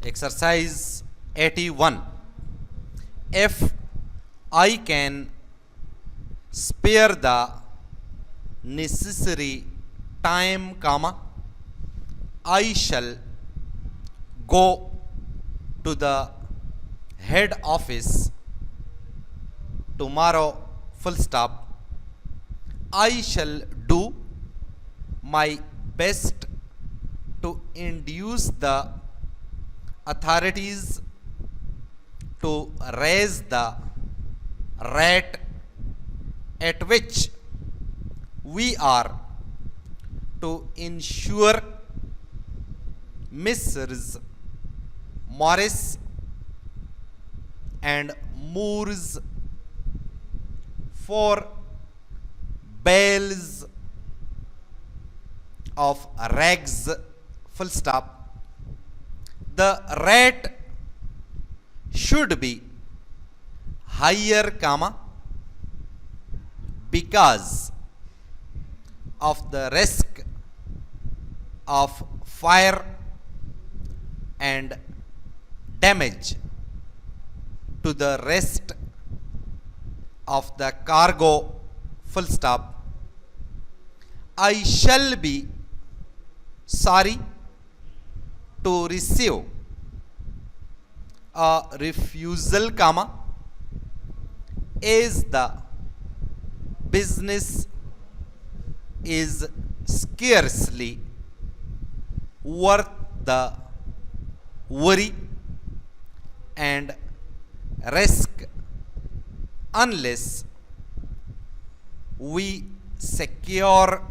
Exercise 81. If I can spare the necessary time, I shall go to the head office tomorrow, I shall do my best to induce the authorities to raise the rate at which we are to ensure Mrs. Morris and Moore's for bales of rags, the rate should be higher, because of the risk of fire and damage to the rest of the cargo, I shall be sorry to receive a refusal, as the business is scarcely worth the worry and risk unless we secure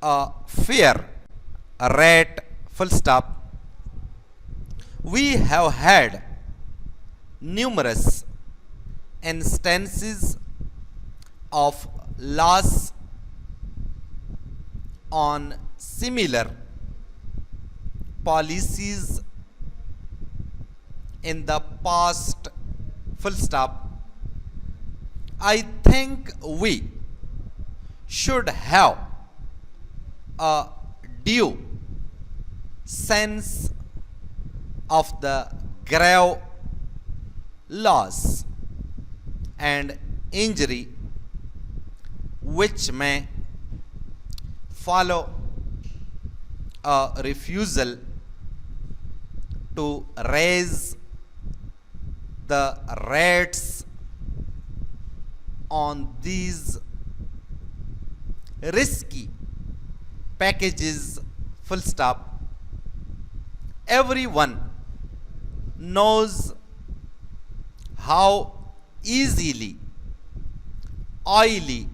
a fair rate, We have had numerous instances of loss on similar policies in the past, I think we should have a due sense of the grave loss and injury which may follow a refusal to raise the rates on these risky packages, Everyone knows how easily oily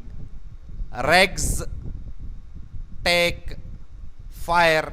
rags take fire,